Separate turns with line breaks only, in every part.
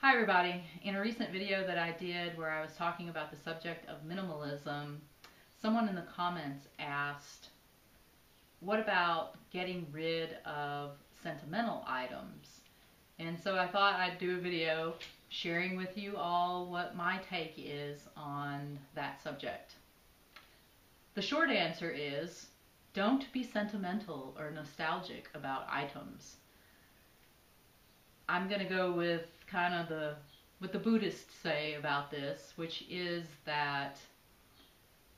Hi everybody. In a recent video that I did where I was talking about the subject of minimalism, someone in the comments asked, what about getting rid of sentimental items? And so I thought I'd do a video sharing with you all what my take is on that subject. The short answer is, don't be sentimental or nostalgic about items. I'm going to go with kind of what the Buddhists say about this, which is that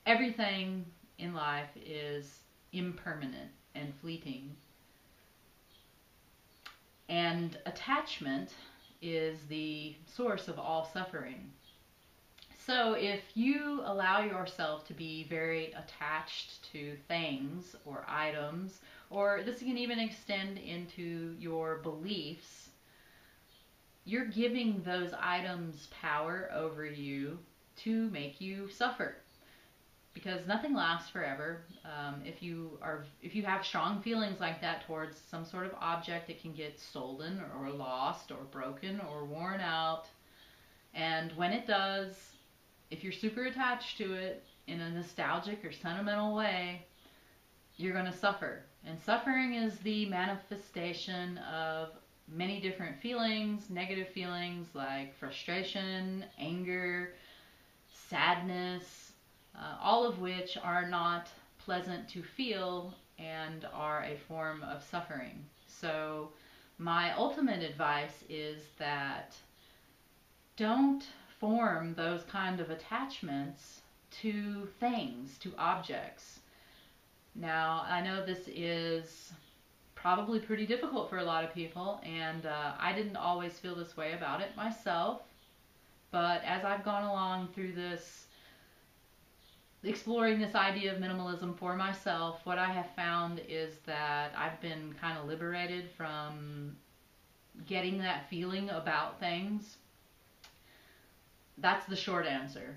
everything in life is impermanent and fleeting. And attachment is the source of all suffering. So if you allow yourself to be very attached to things or items, or this can even extend into your beliefs, you're giving those items power over you to make you suffer, because nothing lasts forever. If you have strong feelings like that towards some sort of object, it can get stolen or lost or broken or worn out. And when it does, if you're super attached to it in a nostalgic or sentimental way, you're going to suffer. And suffering is the manifestation of many different feelings, negative feelings like frustration, anger, sadness, all of which are not pleasant to feel and are a form of suffering. So my ultimate advice is that don't form those kind of attachments to things, to objects. Now, I know this is probably pretty difficult for a lot of people, and I didn't always feel this way about it myself, but as I've gone along through this, exploring this idea of minimalism for myself, what I have found is that I've been kind of liberated from getting that feeling about things. That's the short answer.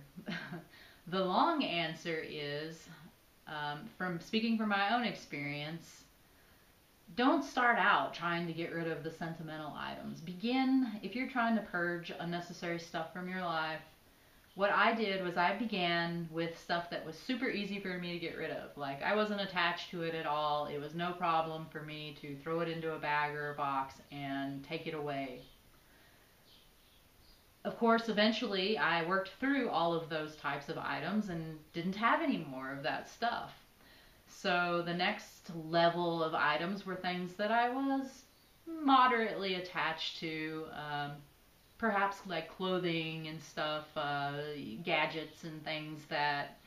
The long answer is, from speaking from my own experience, don't start out trying to get rid of the sentimental items. If you're trying to purge unnecessary stuff from your life, what I did was I began with stuff that was super easy for me to get rid of. Like, I wasn't attached to it at all. It was no problem for me to throw it into a bag or a box and take it away. Of course, eventually I worked through all of those types of items and didn't have any more of that stuff. So the next level of items were things that I was moderately attached to, perhaps like clothing and stuff, gadgets and things that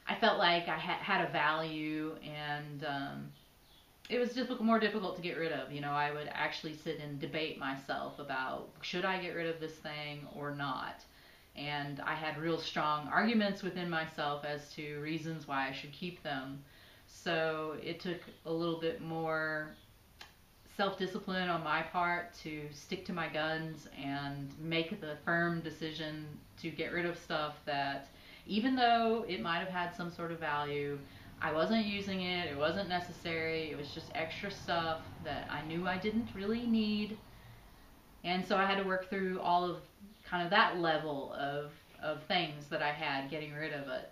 I felt like I had a value, and it was more difficult to get rid of. I would actually sit and debate myself about, should I get rid of this thing or not? And I had real strong arguments within myself as to reasons why I should keep them. So it took a little bit more self-discipline on my part to stick to my guns and make the firm decision to get rid of stuff that, even though it might have had some sort of value, I wasn't using it, it wasn't necessary, it was just extra stuff that I knew I didn't really need. And so I had to work through all of kind of that level of things that I had, getting rid of it.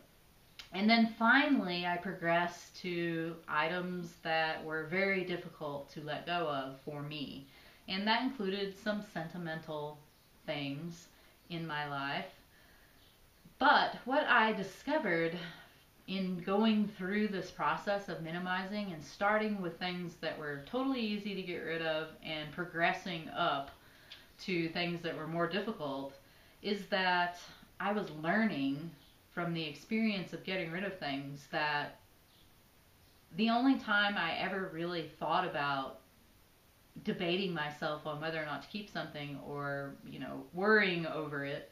And then finally, I progressed to items that were very difficult to let go of for me. And that included some sentimental things in my life. But what I discovered in going through this process of minimizing and starting with things that were totally easy to get rid of and progressing up to things that were more difficult is that I was learning from the experience of getting rid of things that the only time I ever really thought about debating myself on whether or not to keep something, or worrying over it,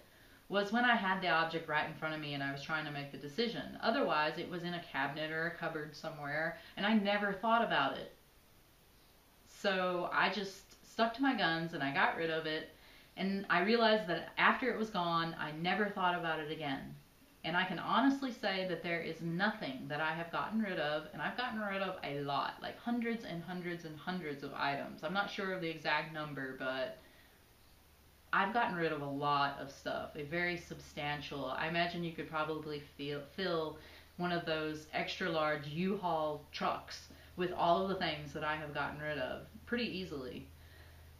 was when I had the object right in front of me and I was trying to make the decision. Otherwise, it was in a cabinet or a cupboard somewhere and I never thought about it. So I just stuck to my guns and I got rid of it, and I realized that after it was gone, I never thought about it again. And I can honestly say that there is nothing that I have gotten rid of, and I've gotten rid of a lot, like hundreds and hundreds and hundreds of items. I'm not sure of the exact number, but I've gotten rid of a lot of stuff, a very substantial. I imagine you could probably fill one of those extra large U-Haul trucks with all of the things that I have gotten rid of pretty easily.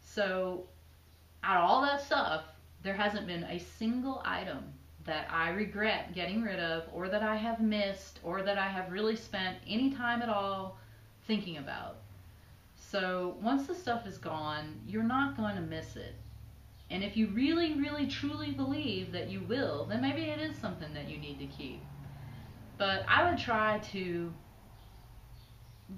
So, out of all that stuff, there hasn't been a single item that I regret getting rid of, or that I have missed, or that I have really spent any time at all thinking about. So, once the stuff is gone, you're not going to miss it. And if you really, really, truly believe that you will, then maybe it is something that you need to keep. But I would try to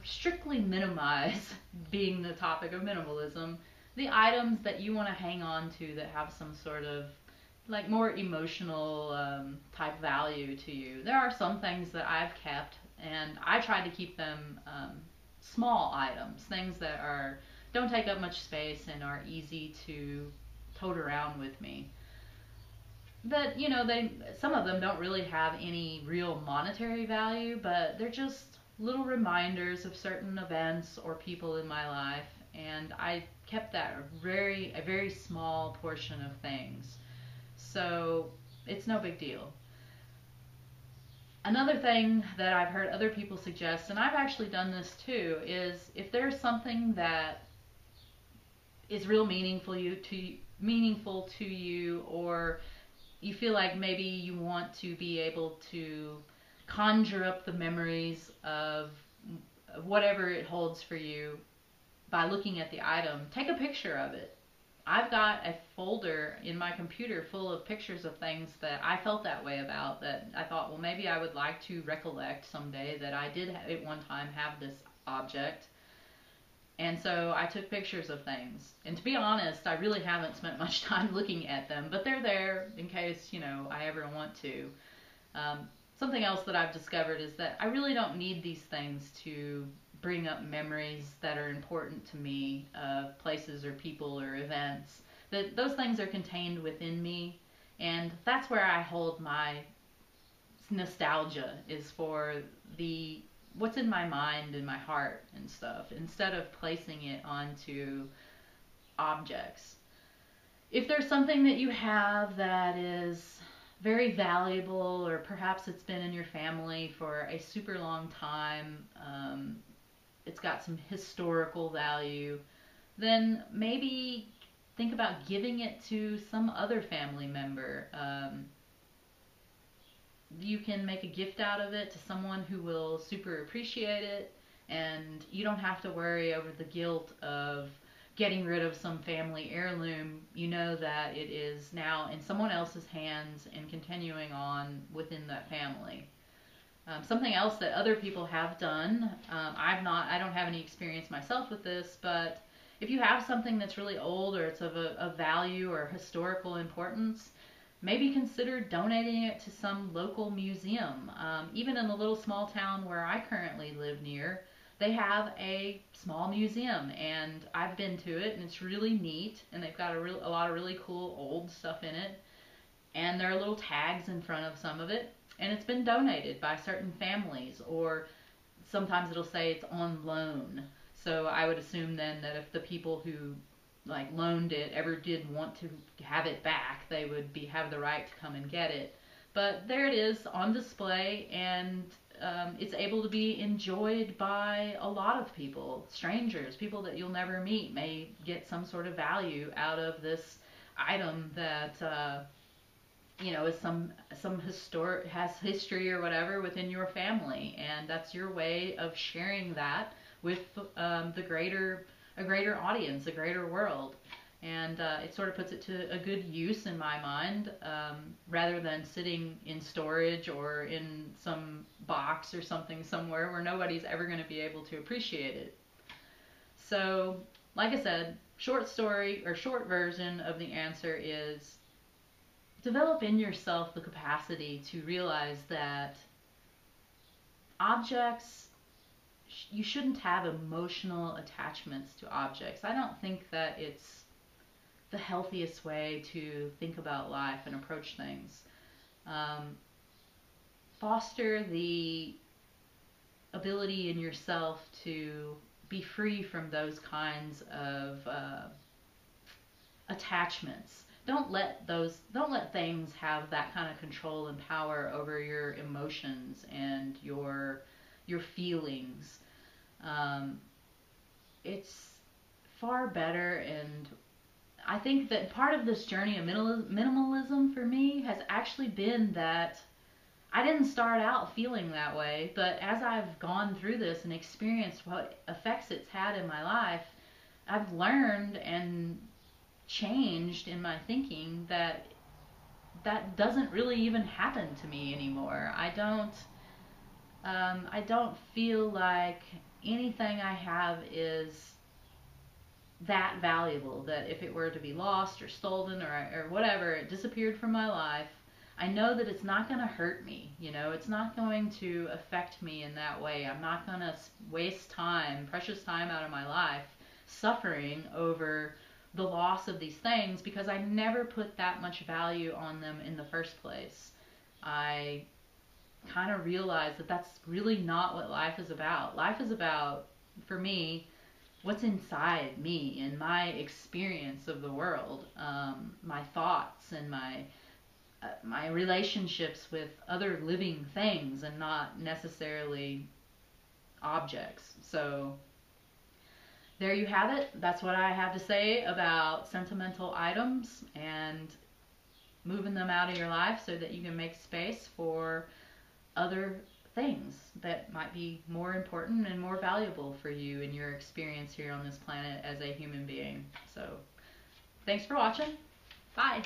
strictly minimize, being the topic of minimalism, the items that you want to hang on to that have some sort of like more emotional type value to you. There are some things that I've kept, and I try to keep them small items, things that are don't take up much space and are easy to tote around with me. That they some of them don't really have any real monetary value, but they're just little reminders of certain events or people in my life, and I kept that a very small portion of things. So it's no big deal. Another thing that I've heard other people suggest, and I've actually done this too, is if there's something that is real meaningful to you, or you feel like maybe you want to be able to conjure up the memories of whatever it holds for you by looking at the item, take a picture of it. I've got a folder in my computer full of pictures of things that I felt that way about, that I thought, well, maybe I would like to recollect someday that I did at one time have this object. And so I took pictures of things. And to be honest, I really haven't spent much time looking at them, but they're there in case, I ever want to. Something else that I've discovered is that I really don't need these things to bring up memories that are important to me of places or people or events. That those things are contained within me, and that's where I hold my nostalgia, is for the what's in my mind and my heart and stuff, instead of placing it onto objects. If there's something that you have that is very valuable, or perhaps it's been in your family for a super long time, it's got some historical value, then maybe think about giving it to some other family member. You can make a gift out of it to someone who will super appreciate it, and you don't have to worry over the guilt of getting rid of some family heirloom. You know that it is now in someone else's hands and continuing on within that family. Something else that other people have done, I don't have any experience myself with this, but if you have something that's really old, or it's of a value or historical importance, maybe consider donating it to some local museum. Even in the little small town where I currently live near, they have a small museum, and I've been to it, and it's really neat, and they've got a lot of really cool old stuff in it, and there are little tags in front of some of it, and it's been donated by certain families, or sometimes it'll say it's on loan. So I would assume then that if the people who like loaned it ever did want to have it back, they would have the right to come and get it. But there it is on display, and it's able to be enjoyed by a lot of people. Strangers, people that you'll never meet, may get some sort of value out of this item that is some historic, has history or whatever within your family, and that's your way of sharing that with the greater a greater audience, a greater world. And it sort of puts it to a good use in my mind, rather than sitting in storage or in some box or something somewhere where nobody's ever going to be able to appreciate it. So, like I said, short story or short version of the answer is develop in yourself the capacity to realize that objects, you shouldn't have emotional attachments to objects. I don't think that it's the healthiest way to think about life and approach things. Foster the ability in yourself to be free from those kinds of attachments. don't let things have that kind of control and power over your emotions and your feelings. Um, it's far better, and I think that part of this journey of minimalism for me has actually been that I didn't start out feeling that way, but as I've gone through this and experienced what effects it's had in my life, I've learned and changed in my thinking that that doesn't really even happen to me anymore. I don't feel like anything I have is that valuable that if it were to be lost or stolen or whatever, it disappeared from my life, I know that it's not going to hurt me. You know, it's not going to affect me in that way. I'm not going to waste time, precious time out of my life, suffering over the loss of these things because I never put that much value on them in the first place. I kind of realized that that's really not what life is about. Life is about, for me, what's inside me and my experience of the world, my thoughts and my relationships with other living things, and not necessarily objects. So there you have it. That's what I have to say about sentimental items and moving them out of your life so that you can make space for other things that might be more important and more valuable for you in your experience here on this planet as a human being. So, thanks for watching. Bye.